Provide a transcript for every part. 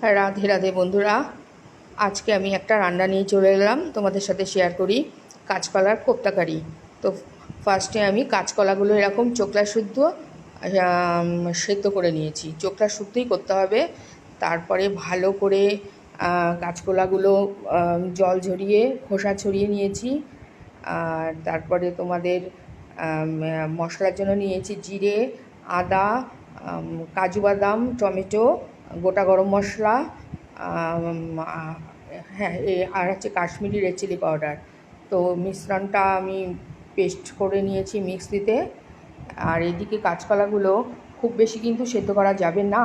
রাধে রাধে বন্ধুরা, আজকে আমি একটা রান্না নিয়ে চলে এলাম তোমাদের সাথে শেয়ার করি। কাঁচকলার কোপ্তাকারি। তো ফার্স্টে আমি কাঁচকলাগুলো এরকম চোখলা শুদ্ধ সেদ্ধ করে নিয়েছি। চোখলা শুদ্ধই করতে হবে। তারপরে ভালো করে কাঁচকলাগুলো জল ঝরিয়ে খোসা ছড়িয়ে নিয়েছি। আর তারপরে তোমাদের মশলার জন্য নিয়েছি জিরে, আদা, কাজু বাদাম, টমেটো, গোটা গরম মশলা, হ্যাঁ আর হচ্ছে কাশ্মীরি রেড চিলি পাউডার। তো মিশ্রণটা আমি পেস্ট করে নিয়েছি মিক্সিতে। আর এদিকে কাঁচকলাগুলো খুব বেশি কিন্তু সেদ্ধ করা যাবে না,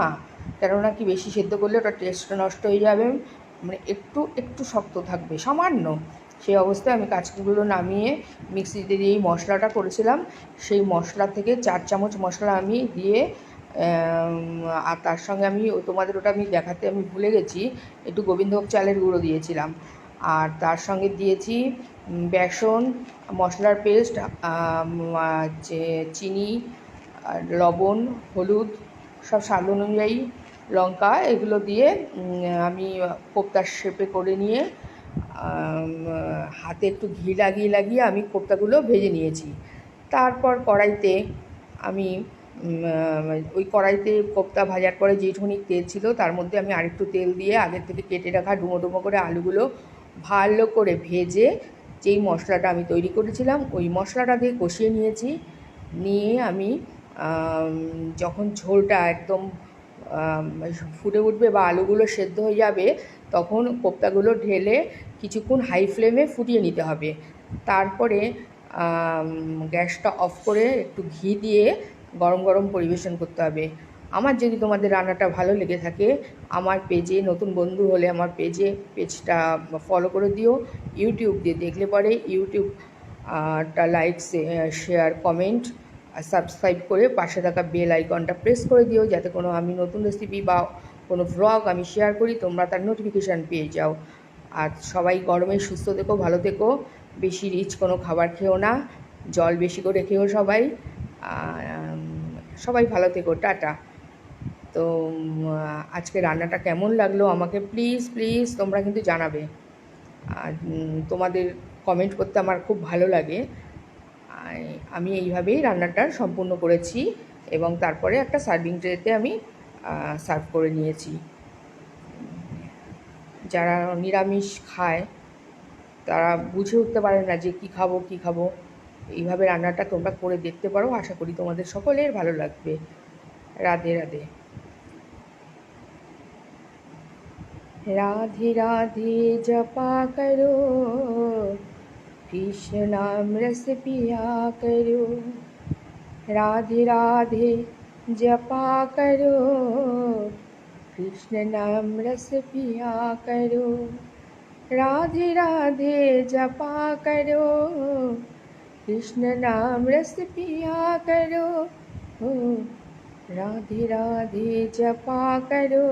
কেননা কি বেশি সেদ্ধ করলে ওটা টেস্ট নষ্ট হয়ে যাবে, মানে একটু একটু শক্ত থাকবে সামান্য। সেই অবস্থায় আমি কাঁচকলাগুলো নামিয়ে মিক্সিতে দিয়েই মশলাটা করেছিলাম। সেই মশলা থেকে 4 চামচ মশলা আমি দিয়ে, আর তার সঙ্গে আমি তোমাদের ওটা আমি দেখাতে আমি ভুলে গেছি, একটু গোবিন্দভোগ চালের গুঁড়ো দিয়েছিলাম। আর তার সঙ্গে দিয়েছি বেসন, মশলার পেস্ট, চিনি, লবণ, হলুদ, সব স্বাদ অনুযায়ী, লঙ্কা, এগুলো দিয়ে আমি কোপ্তার শেপে করে নিয়ে হাতে একটু ঘি লাগিয়ে লাগিয়ে আমি কোপ্তাগুলো ভেজে নিয়েছি। তারপর কড়াইতে আমি ওই কড়াইতে কোপ্তা ভাজার পরে যেটুকুনি তেল ছিল তার মধ্যে আমি আরেকটু তেল দিয়ে আগের থেকে কেটে রাখা ডুমো ডুমো করে আলুগুলো ভালো করে ভেজে যেই মশলাটা আমি তৈরি করেছিলাম ওই মশলাটা দিয়ে কষিয়ে নিয়েছি। নিয়ে আমি যখন ঝোলটা একদম ফুটে উঠবে বা আলুগুলো সেদ্ধ হয়ে যাবে, তখন কোপ্তাগুলো ঢেলে কিছুক্ষণ হাই ফ্লেমে ফুটিয়ে নিতে হবে। তারপরে গ্যাসটা অফ করে একটু ঘি দিয়ে গরম গরম পরিবেশন করতে হবে। আমার যদি তোমাদের রান্নাটা ভালো লেগে থাকে, আমার পেজে নতুন বন্ধু হলে আমার পেজটা ফলো করে দিও। ইউটিউব দিয়ে দেখলে পরে ইউটিউবটা লাইক, শেয়ার, কমেন্ট আর সাবস্ক্রাইব করে পাশে থাকা বেল আইকনটা প্রেস করে দিও, যাতে কোনো আমি নতুন রেসিপি বা কোনো ভ্লগ আমি শেয়ার করি তোমরা তার নোটিফিকেশান পেয়ে যাও। আর সবাই গরমে সুস্থ থেকো, ভালো থেকো, বেশি রিচ কোনো খাবার খেও না, জল বেশি করে খেও সবাই। সবাই ভালো থেকো, টাটা। তো আজকে রান্নাটা কেমন লাগলো আমাকে প্লিজ প্লিজ তোমরা কিন্তু জানাবে। আর তোমাদের কমেন্ট করতে আমার খুব ভালো লাগে। আমি এইভাবেই রান্নাটা সম্পূর্ণ করেছি এবং তারপরে একটা সার্ভিং ট্রেতে আমি সার্ভ করে নিয়েছি। যারা নিরামিষ খায় তারা বুঝে উঠতে পারে না যে কী খাবো কী খাবো, এইভাবে রান্নাটা তোমরা করে দেখতে পারো। আশা করি তোমাদের সকলের ভালো লাগবে। রাধে রাধে। राधे राधे जपा करो, कृष्ण नाम रस पिया करो। राधे राधे जपा करो, कृष्ण नाम रस पिया करो। राधे राधे जपा करो, कृष्ण नाम रस पिया करो। राधे राधे जपा करो।